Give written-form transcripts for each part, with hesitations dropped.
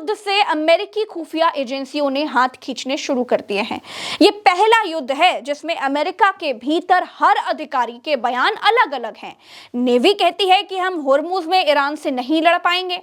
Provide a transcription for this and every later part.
युद्ध से अमेरिकी खुफिया एजेंसियों ने हाथ खींचने शुरू कर दिए हैं। यह पहला युद्ध है जिसमें अमेरिका के भीतर हर अधिकारी के बयान अलग अलग हैं। नेवी कहती है कि हम होर्मुज में ईरान से नहीं लड़ पाएंगे।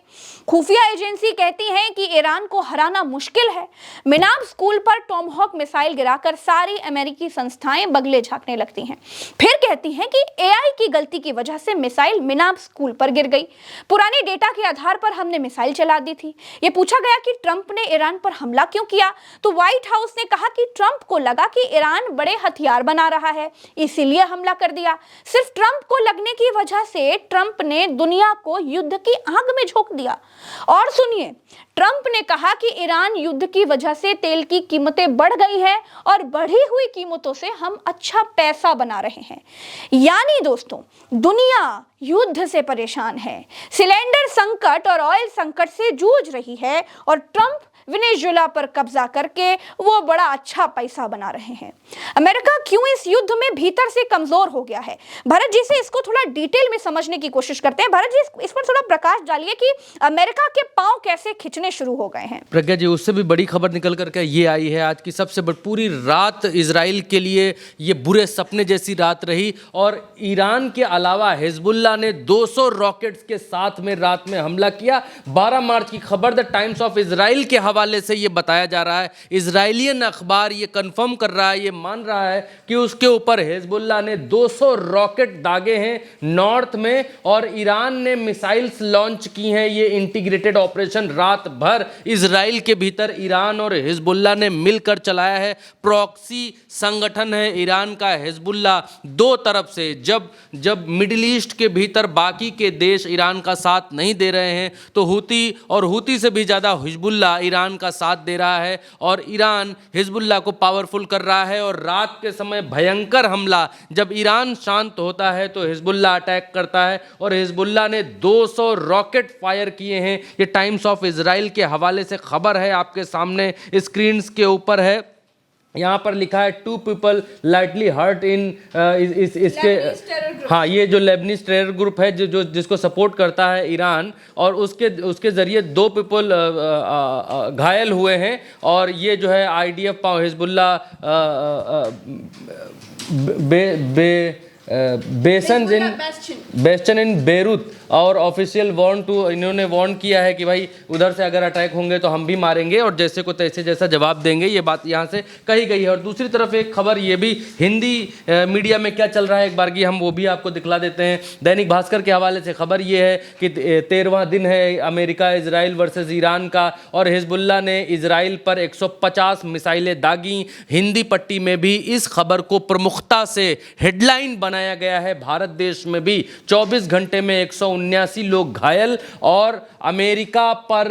खुफिया एजेंसी कहती है कि ईरान को हराना मुश्किल है। मिनाब स्कूल पर टॉमहॉक मिसाइल गिराकर सारी अमेरिकी संस्थाएं बगले झांकने लगती हैं। फिर कहती हैं कि एआई की गलती की वजह से मिसाइल मिनाब स्कूल पर गिर गई। पुराने डेटा के आधार पर हमने मिसाइल चला दी थी। यह पूछा गया कि ट्रंप ने ईरान पर हमला क्यों किया, तो व्हाइट हाउस ने कहा कि ट्रंप को लगा कि ईरान बड़े हथियार बना रहा है, इसीलिए हमला कर दिया। सिर्फ ट्रंप को लगने की वजह से ट्रंप ने दुनिया को युद्ध की आग में झोंक दिया। और सुनिए, ट्रंप ने कहा कि ईरान युद्ध की वजह से तेल की कीमतें बढ़ गई है और बढ़ी हुई कीमतों से हम अच्छा पैसा बना रहे हैं। यानी दोस्तों, दुनिया युद्ध से परेशान है, सिलेंडर संकट और ऑयल संकट से जूझ रही है और ट्रंप वेनेजुएला पर कब्जा करके वो बड़ा अच्छा पैसा बना रहे हैं। अमेरिका क्यों इस युद्ध में भीतर से कमजोर हो गया है? भरत जी से इसको थोड़ा डिटेल में समझने की कोशिश करते हैं। भरत जी, इस पर थोड़ा प्रकाश डालिए कि अमेरिका के पांव कैसे खिंचने शुरू हो गए हैं। प्रज्ञा जी, उससे भी बड़ी खबर निकल करके ये आई है आज की सबसे बड़ी। पूरी रात इजराइल के लिए ये बुरे सपने जैसी रात रही और ईरान के अलावा हिजबुल्लाह ने 200 रॉकेट्स के साथ में रात में हमला किया। 12 मार्च की खबर द टाइम्स ऑफ इजराइल के हवाले से ये बताया जा रहा है। इजराइलियन अखबार ये कंफर्म कर रहा है, ये मान रहा है कि उसके ऊपर हिजबुल्लाह ने 200 रॉकेट दागे हैं नॉर्थ में और ईरान ने मिसाइल्स लॉन्च की हैं। ये इंटीग्रेटेड ऑपरेशन रात भर इजराइल के भीतर ईरान और हिजबुल्लाह ने मिलकर चलाया है। प्रॉक्सी संगठन है ईरान का हिजबुल्लाह। दो तरफ से जब मिडिल ईस्ट के भीतर बाकी के देश ईरान का साथ नहीं दे रहे हैं तो हूती से भी ज़्यादा हिजबुल्लाह ईरान का साथ दे रहा है और ईरान हिजबुल्लाह को पावरफुल कर रहा है। और रात के समय भयंकर हमला, जब ईरान शांत होता है तो हिजबुल्लाह अटैक करता है और हिजबुल्लाह ने 200 रॉकेट फायर किए हैं। ये टाइम्स ऑफ इजराइल के हवाले से खबर है, आपके सामने स्क्रीन्स के ऊपर है। यहाँ पर लिखा है 2 पीपल लाइटली हर्ट इन इसके हाँ, ये जो लेबनीज टेरर ग्रुप है जो जिसको सपोर्ट करता है ईरान, और उसके ज़रिए 2 पीपल घायल हुए हैं। और ये जो है IDF हिजबुल्लाह बेस्टन इन बेरूत और ऑफिशियल इन्होंने वार्न किया है कि भाई उधर से अगर अटैक होंगे तो हम भी मारेंगे और जैसे को तैसे जैसा जवाब देंगे। ये बात यहाँ से कही गई है। और दूसरी तरफ एक खबर ये भी हिंदी मीडिया में क्या चल रहा है एक बार की हम वो भी आपको दिखला देते हैं। दैनिक भास्कर के हवाले से खबर ये है कि 13वां दिन है अमेरिका इजराइल वर्सेस ईरान का और हिजबुल्लाह ने इजराइल पर 150 मिसाइलें दागी। हिंदी पट्टी में भी इस खबर को प्रमुखता से हेडलाइन बनाया गया है। भारत देश में भी 24 घंटे में 179 लोग घायल और अमेरिका पर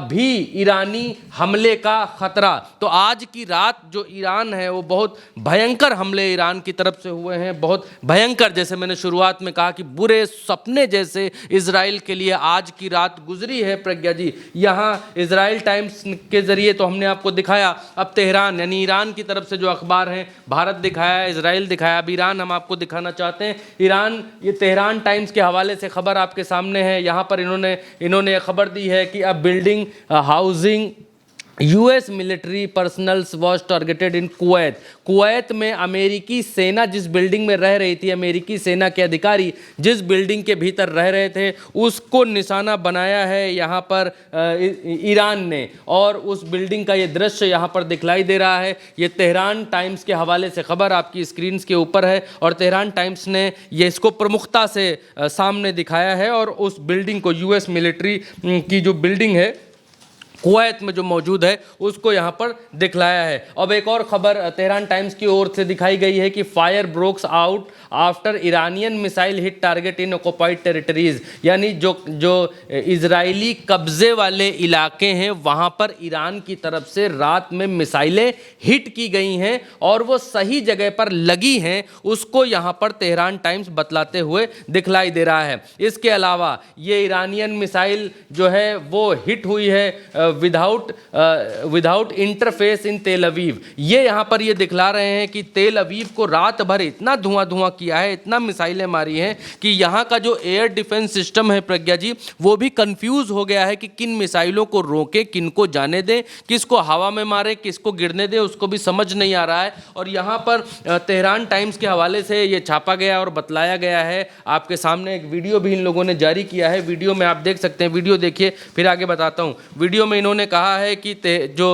भी ईरानी हमले का खतरा। तो आज की रात जो ईरान है वो बहुत भयंकर हमले ईरान की तरफ से हुए हैं, बहुत भयंकर। जैसे मैंने शुरुआत में कहा कि बुरे सपने जैसे इजराइल के लिए आज की रात गुजरी है। प्रज्ञा जी, यहाँ इजराइल टाइम्स के जरिए तो हमने आपको दिखाया, अब तेहरान यानी ईरान की तरफ से जो अखबार हैं, भारत दिखाया, इजराइल दिखाया, अब ईरान हम आपको दिखाना चाहते हैं। ईरान, ये तेहरान टाइम्स के हवाले से खबर आपके सामने है। यहाँ पर इन्होंने खबर दी है कि अब building housing US military personnels was targeted in Kuwait में अमेरिकी सेना जिस बिल्डिंग में रह रही थी, अमेरिकी सेना के अधिकारी जिस बिल्डिंग के भीतर रह रहे थे उसको निशाना बनाया है यहाँ पर ईरान ने। और उस बिल्डिंग का ये दृश्य यहाँ पर दिखलाई दे रहा है। ये तेहरान टाइम्स के हवाले से खबर आपकी स्क्रीन्स के ऊपर है और तेहरान टाइम्स ने ये इसको प्रमुखता से सामने दिखाया है और उस बिल्डिंग को US मिलिट्री की जो बिल्डिंग है कुवैत में जो मौजूद है उसको यहाँ पर दिखलाया है। अब एक और खबर तेहरान टाइम्स की ओर से दिखाई गई है कि fire breaks out after Iranian missile hit target in occupied territories, यानी जो इजरायली कब्जे वाले इलाके हैं वहाँ पर ईरान की तरफ से रात में मिसाइलें हिट की गई हैं और वो सही जगह पर लगी हैं, उसको यहाँ पर तेहरान टाइम्स बतलाते हुए दिखलाई दे रहा है। इसके अलावा ये ईरानियन मिसाइल जो है वो हिट हुई है विदाउट इंटरफेस इन तेल अवीव। ये यहाँ पर ये दिखला रहे हैं कि तेल अवीव को रात भर इतना धुआं किया है, इतना मिसाइलें मारी हैं कि यहाँ का जो एयर डिफेंस सिस्टम है प्रज्ञा जी, वो भी कंफ्यूज हो गया है कि किन मिसाइलों को रोके, किन को जाने दें, किसको हवा में मारे, किसको गिरने दें, उसको भी समझ नहीं आ रहा है। और यहाँ पर तेहरान टाइम्स के हवाले से ये छापा गया और बतलाया गया है। आपके सामने एक वीडियो भी इन लोगों ने जारी किया है, वीडियो में आप देख सकते हैं, वीडियो देखिए फिर आगे बताता हूँ। वीडियो में इन्होंने कहा है कि जो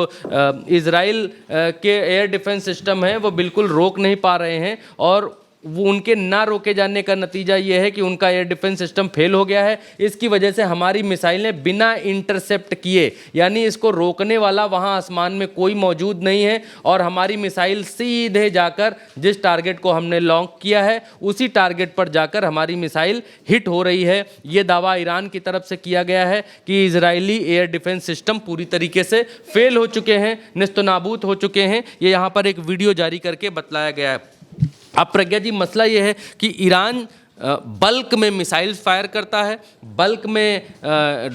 इजराइल के एयर डिफेंस सिस्टम है वो बिल्कुल रोक नहीं पा रहे हैं, और वो उनके ना रोके जाने का नतीजा ये है कि उनका एयर डिफेंस सिस्टम फेल हो गया है। इसकी वजह से हमारी मिसाइलें बिना इंटरसेप्ट किए, यानी इसको रोकने वाला वहाँ आसमान में कोई मौजूद नहीं है, और हमारी मिसाइल सीधे जाकर जिस टारगेट को हमने लॉन्च किया है उसी टारगेट पर जाकर हमारी मिसाइल हिट हो रही है। ये दावा ईरान की तरफ से किया गया है कि इजरायली एयर डिफेंस सिस्टम पूरी तरीके से फेल हो चुके हैं, निस्तनाबूद हो चुके हैं। ये यहाँ पर एक वीडियो जारी करके बतलाया गया है। अब प्रज्ञा जी, मसला ये है कि ईरान बल्क में मिसाइल्स फायर करता है, बल्क में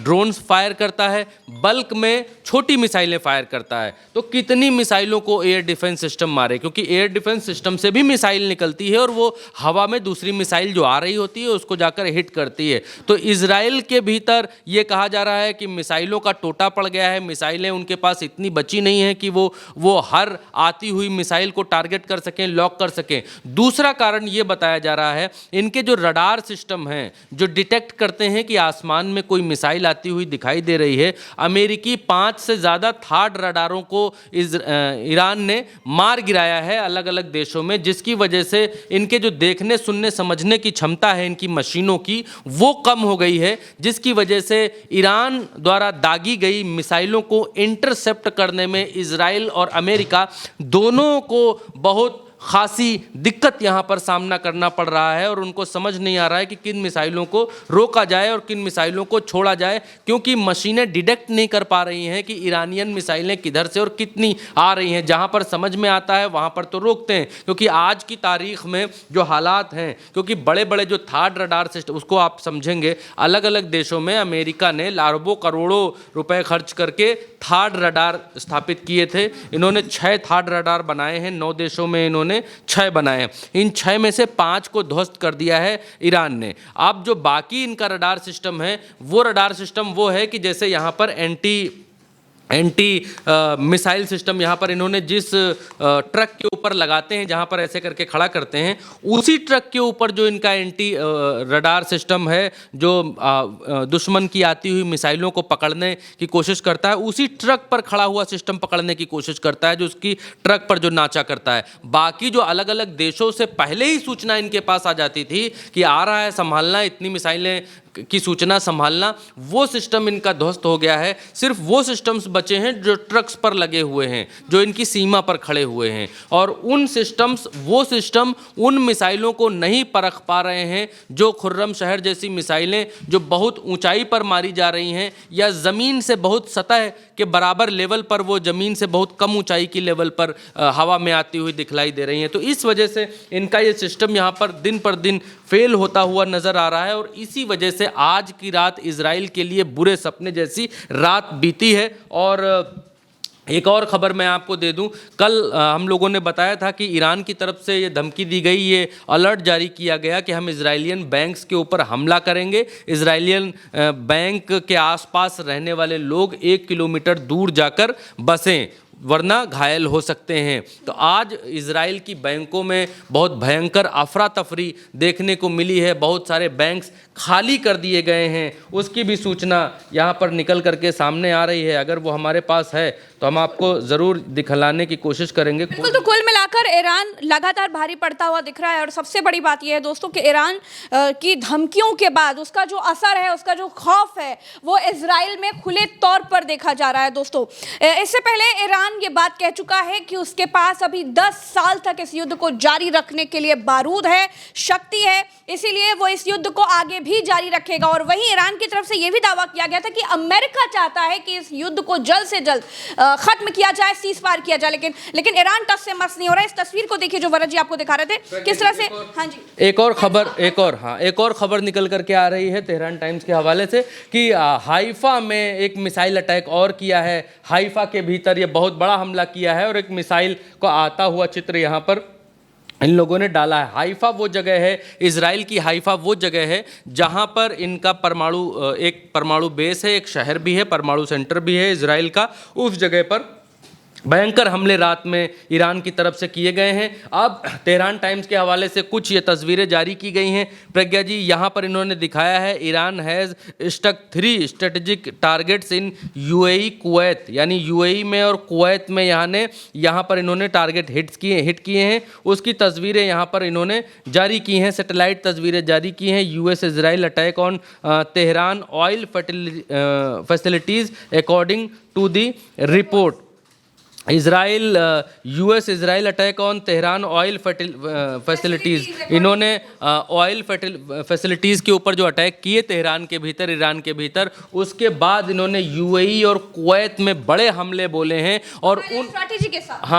ड्रोन्स फायर करता है, बल्क में छोटी मिसाइलें फायर करता है। तो कितनी मिसाइलों को एयर डिफेंस सिस्टम मारे, क्योंकि एयर डिफेंस सिस्टम से भी मिसाइल निकलती है और वो हवा में दूसरी मिसाइल जो आ रही होती है उसको जाकर हिट करती है। तो इजराइल के भीतर ये कहा जा रहा है कि मिसाइलों का टोटा पड़ गया है, मिसाइलें उनके पास इतनी बची नहीं है कि वो हर आती हुई मिसाइल को टारगेट कर सकें, लॉक कर सकें। दूसरा कारण ये बताया जा रहा है, इनके जो रडार सिस्टम हैं जो डिटेक्ट करते हैं कि आसमान में कोई मिसाइल आती हुई दिखाई दे रही है, अमेरिकी 5 से ज़्यादा थार्ड रडारों को ईरान ने मार गिराया है अलग अलग देशों में, जिसकी वजह से इनके जो देखने सुनने समझने की क्षमता है इनकी मशीनों की, वो कम हो गई है, जिसकी वजह से ईरान द्वारा दागी गई मिसाइलों को इंटरसेप्ट करने में इजराइल और अमेरिका दोनों को बहुत खासी दिक्कत यहाँ पर सामना करना पड़ रहा है, और उनको समझ नहीं आ रहा है कि किन मिसाइलों को रोका जाए और किन मिसाइलों को छोड़ा जाए, क्योंकि मशीनें डिटेक्ट नहीं कर पा रही हैं कि ईरानियन मिसाइलें किधर से और कितनी आ रही हैं। जहाँ पर समझ में आता है वहाँ पर तो रोकते हैं, क्योंकि आज की तारीख में जो हालात हैं, क्योंकि बड़े बड़े जो थर्ड रडार सिस्टम, उसको आप समझेंगे, अलग अलग देशों में अमेरिका ने अरबों करोड़ों रुपए खर्च करके थर्ड रडार स्थापित किए थे। इन्होंने 6 थर्ड रडार बनाए हैं, 9 देशों में इन्होंने 6 बनाए हैं। इन 6 में से 5 को ध्वस्त कर दिया है ईरान ने। अब जो बाकी इनका रडार सिस्टम है, वो रडार सिस्टम वो है कि जैसे यहाँ पर एंटी मिसाइल सिस्टम, यहाँ पर इन्होंने जिस ट्रक के ऊपर लगाते हैं, जहाँ पर ऐसे करके खड़ा करते हैं, उसी ट्रक के ऊपर जो इनका एंटी रडार सिस्टम है, जो दुश्मन की आती हुई मिसाइलों को पकड़ने की कोशिश करता है, उसी ट्रक पर खड़ा हुआ सिस्टम पकड़ने की कोशिश करता है, जो उसकी ट्रक पर जो नाचा करता है। बाकी जो अलग अलग देशों से पहले ही सूचना इनके पास आ जाती थी कि आ रहा है, संभालना, इतनी मिसाइलें की सूचना संभालना, वो सिस्टम इनका ध्वस्त हो गया है। सिर्फ वो सिस्टम्स बचे हैं जो ट्रक्स पर लगे हुए हैं, जो इनकी सीमा पर खड़े हुए हैं, और उन सिस्टम्स, वो सिस्टम उन मिसाइलों को नहीं परख पा रहे हैं जो खुर्रम शहर जैसी मिसाइलें जो बहुत ऊंचाई पर मारी जा रही हैं, या ज़मीन से बहुत सतह के बराबर लेवल पर, वो ज़मीन से बहुत कम ऊंचाई की लेवल पर हवा में आती हुई दिखलाई दे रही हैं। तो इस वजह से इनका ये सिस्टम यहाँ पर दिन पर दिन फेल होता हुआ नज़र आ रहा है, और इसी वजह से आज की रात इजराइल के लिए बुरे सपने जैसी रात बीती है। और एक और ख़बर मैं आपको दे दूं, कल हम लोगों ने बताया था कि ईरान की तरफ से ये धमकी दी गई, ये अलर्ट जारी किया गया कि हम इजरायलियन बैंक्स के ऊपर हमला करेंगे, इजरायलियन बैंक के आसपास रहने वाले लोग 1 किलोमीटर दूर जाकर बसें, वरना घायल हो सकते हैं। तो आज इजराइल की बैंकों में बहुत भयंकर अफरा तफरी देखने को मिली है, बहुत सारे बैंक्स खाली कर दिए गए हैं, उसकी भी सूचना यहाँ पर निकल करके सामने आ रही है। अगर वो हमारे पास है तो हम आपको ज़रूर दिखलाने की कोशिश करेंगे। बिल्कुल, तो कुल मिलाकर ईरान लगातार भारी पड़ता हुआ दिख रहा है, और सबसे बड़ी बात यह है दोस्तों कि ईरान की धमकियों के बाद उसका जो असर है, उसका जो खौफ है, वो इजराइल में खुले तौर पर देखा जा रहा है। दोस्तों, इससे पहले ईरान ये बात कह चुका है कि उसके पास अभी 10 साल तक इस युद्ध को जारी रखने के लिए बारूद है, शक्ति है, इसीलिए वो इस युद्ध को आगे भी जारी रखेगा। और वहीं ईरान की तरफ से यह भी दावा किया गया था कि अमेरिका चाहता है कि इस युद्ध को जल्द से जल्द खत्म किया जाए, सीज फायर किया जाए, लेकिन ईरान टस से मस नहीं हो रहा। जरा इस तस्वीर को देखिए जो वरद जी आपको दिखा रहे थे, किस तरह से। हाँ जी, एक और खबर निकल करके आ रही है तेहरान टाइम्स के हवाले से कि हाइफा में एक मिसाइल अटैक और किया है। हाइफा के भीतर ये बहुत बड़ा हमला किया है और एक मिसाइल को आता हुआ चित्र यहाँ पर इन लोगों ने डाला है। हाइफा वो जगह है, इजराइल की हाइफा वो जगह है जहाँ पर इनका एक परमाणु बेस है, एक शहर भी है, परमाणु सेंटर भी है इजराइल का। उस जगह पर भयंकर हमले रात में ईरान की तरफ से किए गए हैं। अब तेहरान टाइम्स के हवाले से कुछ ये तस्वीरें जारी की गई हैं प्रज्ञा जी। यहाँ पर इन्होंने दिखाया है Iran has struck 3 strategic targets in UAE Kuwait, यानी यूएई में और कुवैत में यहाँ पर इन्होंने टारगेट हिट किए हैं। उसकी तस्वीरें यहाँ पर इन्होंने जारी की हैं, सैटेलाइट तस्वीरें जारी की हैं। US Israel attack on Tehran oil facilities according to the report. US Israel attack on Tehran oil facilities. इन्होंने ऑयल फैसिलिटीज़ के ऊपर जो अटैक किए तेहरान के भीतर, ईरान के भीतर, उसके बाद इन्होंने यूएई और कुवैत में बड़े हमले बोले हैं और उन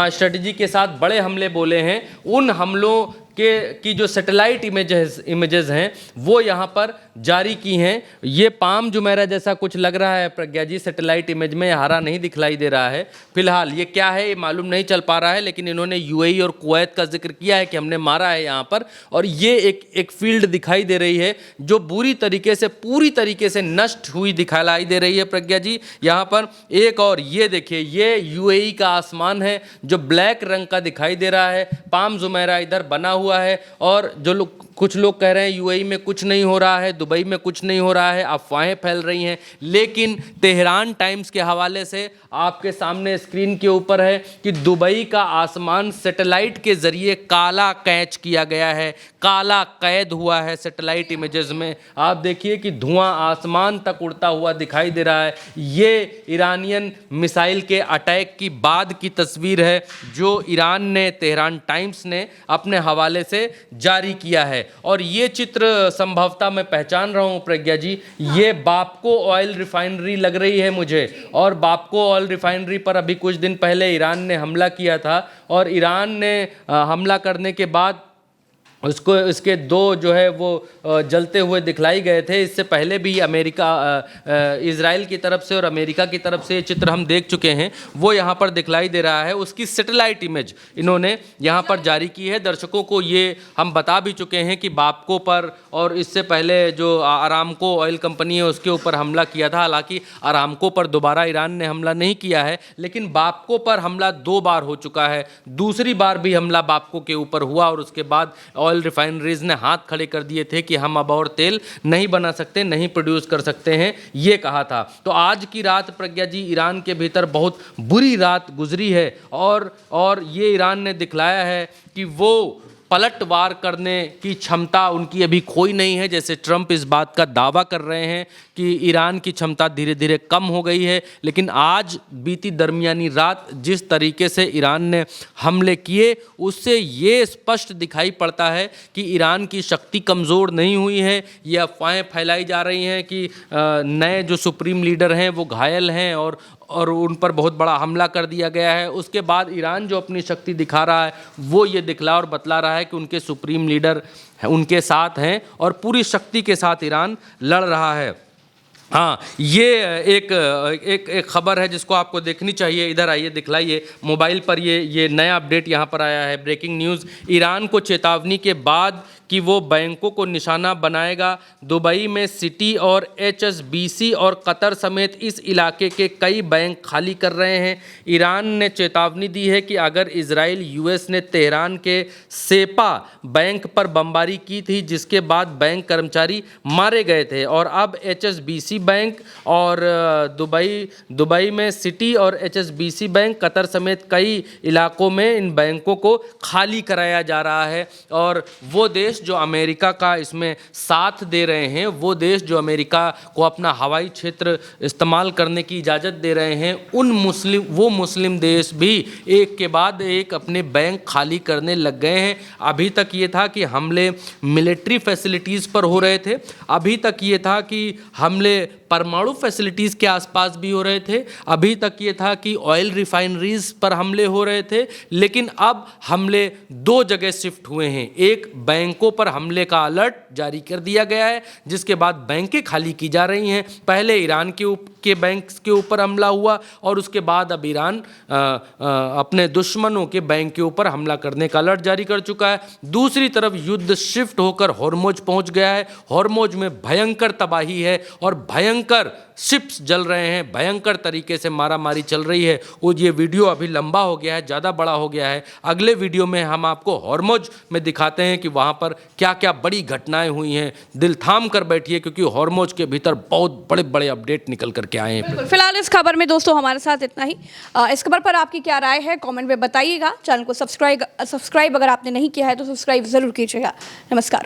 स्ट्रेटजी के साथ बड़े हमले बोले हैं। उन हमलों की जो सैटेलाइट इमेजेस हैं वो यहाँ पर जारी की हैं। ये पाम जुमेरा जैसा कुछ लग रहा है प्रज्ञा जी, सैटेलाइट इमेज में हरा नहीं दिखलाई दे रहा है फिलहाल। ये क्या है ये मालूम नहीं चल पा रहा है, लेकिन इन्होंने यूएई और कुवैत का जिक्र किया है कि हमने मारा है यहाँ पर। और ये एक फील्ड दिखाई दे रही है जो पूरी तरीके से नष्ट हुई दिखाई दे रही है प्रज्ञा जी। यहाँ पर एक और ये देखिए, ये यूएई का आसमान है जो ब्लैक रंग का दिखाई दे रहा है। पाम जुमेरा इधर बना हुआ है और कुछ लोग कह रहे हैं यूएई में कुछ नहीं हो रहा है, दुबई में कुछ नहीं हो रहा है, अफवाहें फैल रही हैं। लेकिन तेहरान टाइम्स के हवाले से आपके सामने स्क्रीन के ऊपर है कि दुबई का आसमान सैटेलाइट के जरिए काला कैच किया गया है, काला कैद हुआ है सैटेलाइट इमेजेस में। आप देखिए कि धुआं आसमान तक उड़ता हुआ दिखाई दे रहा है। ये ईरानियन मिसाइल के अटैक की बाद की तस्वीर है जो ईरान ने, तेहरान टाइम्स ने अपने हवाले से जारी किया है। और ये चित्र संभवतः मैं पहचान रहा हूँ प्रज्ञा जी, ये बापको ऑयल रिफाइनरी लग रही है मुझे। और बापको ऑयल रिफाइनरी पर अभी कुछ दिन पहले ईरान ने हमला किया था और ईरान ने हमला करने के बाद इसके 2 जो है वो जलते हुए दिखलाई गए थे। इससे पहले भी इजराइल की तरफ से और अमेरिका की तरफ से ये चित्र हम देख चुके हैं, वो यहाँ पर दिखलाई दे रहा है। उसकी सैटेलाइट इमेज इन्होंने यहाँ पर जारी की है। दर्शकों को ये हम बता भी चुके हैं कि बापको पर और इससे पहले जो अरामको ऑयल कंपनी है उसके ऊपर हमला किया था। हालांकि अरामको पर दोबारा ईरान ने हमला नहीं किया है, लेकिन बापको पर हमला 2 बार हो चुका है। दूसरी बार भी हमला बापको के ऊपर हुआ और उसके बाद ऑयल रिफाइनरीज ने हाथ खड़े कर दिए थे कि हम अब और तेल नहीं बना सकते, नहीं प्रोड्यूस कर सकते हैं, ये कहा था। तो आज की रात प्रज्ञा जी ईरान के भीतर बहुत बुरी रात गुजरी है और ये ईरान ने दिखलाया है कि वो पलटवार करने की क्षमता उनकी अभी खोई नहीं है। जैसे ट्रंप इस बात का दावा कर रहे हैं कि ईरान की क्षमता धीरे धीरे कम हो गई है, लेकिन आज बीती दरमियानी रात जिस तरीके से ईरान ने हमले किए उससे ये स्पष्ट दिखाई पड़ता है कि ईरान की शक्ति कमज़ोर नहीं हुई है। ये अफवाहें फैलाई जा रही हैं कि नए जो सुप्रीम लीडर हैं वो घायल हैं और उन पर बहुत बड़ा हमला कर दिया गया है। उसके बाद ईरान जो अपनी शक्ति दिखा रहा है वो ये दिखला और बतला रहा है कि उनके सुप्रीम लीडर उनके साथ हैं और पूरी शक्ति के साथ ईरान लड़ रहा है। हाँ, ये एक खबर है जिसको आपको देखनी चाहिए। इधर आइए, दिखलाइए मोबाइल पर। ये नया अपडेट यहाँ पर आया है, ब्रेकिंग न्यूज़। ईरान को चेतावनी के बाद कि वो बैंकों को निशाना बनाएगा। दुबई में सिटी और HSBC और कतर समेत इस इलाके के कई बैंक खाली कर रहे हैं। ईरान ने चेतावनी दी है कि अगर इजराइल US ने तेहरान के सेपा बैंक पर बमबारी की थी, जिसके बाद बैंक कर्मचारी मारे गए थे, और अब HSBC बैंक और दुबई में सिटी और HSBC बैंक, कतर समेत कई इलाकों में इन बैंकों को खाली कराया जा रहा है। और वो देश जो अमेरिका का इसमें साथ दे रहे हैं, वो देश जो अमेरिका को अपना हवाई क्षेत्र इस्तेमाल करने की इजाज़त दे रहे हैं, वो मुस्लिम देश भी एक के बाद एक अपने बैंक खाली करने लग गए हैं। अभी तक ये था कि हमले मिलिट्री फैसिलिटीज़ पर हो रहे थे, अभी तक ये था कि हमले परमाणु फैसिलिटीज़ के आसपास भी हो रहे थे। अभी तक ये था कि ऑयल रिफाइनरीज पर हमले हो रहे थे, लेकिन अब हमले दो जगह शिफ्ट हुए हैं। एक, बैंकों पर हमले का अलर्ट जारी कर दिया गया है, जिसके बाद बैंकें खाली की जा रही हैं। पहले ईरान के बैंक के ऊपर हमला हुआ और उसके बाद अब ईरान अपने दुश्मनों के बैंक के ऊपर हमला करने का अलर्ट जारी कर चुका है। दूसरी तरफ युद्ध शिफ्ट होकर हॉर्मुज पहुंच गया है। हॉर्मुज में भयंकर तबाही है और भयंकर शिप्स जल रहे हैं, भयंकर तरीके से मारामारी चल रही है। वो ये वीडियो अभी लंबा हो गया है, ज़्यादा बड़ा हो गया है। अगले वीडियो में हम आपको हॉर्मुज में दिखाते हैं कि वहाँ पर क्या क्या बड़ी घटनाएं हुई हैं। दिल थाम कर बैठिए, क्योंकि हॉर्मुज के भीतर बहुत बड़े बड़े अपडेट निकल करके आए हैं। बिल्कुल, फिलहाल इस खबर में दोस्तों हमारे साथ इतना ही। इस खबर पर आपकी क्या राय है कमेंट में बताइएगा। चैनल को सब्सक्राइब अगर आपने नहीं किया है तो सब्सक्राइब जरूर कीजिएगा। नमस्कार।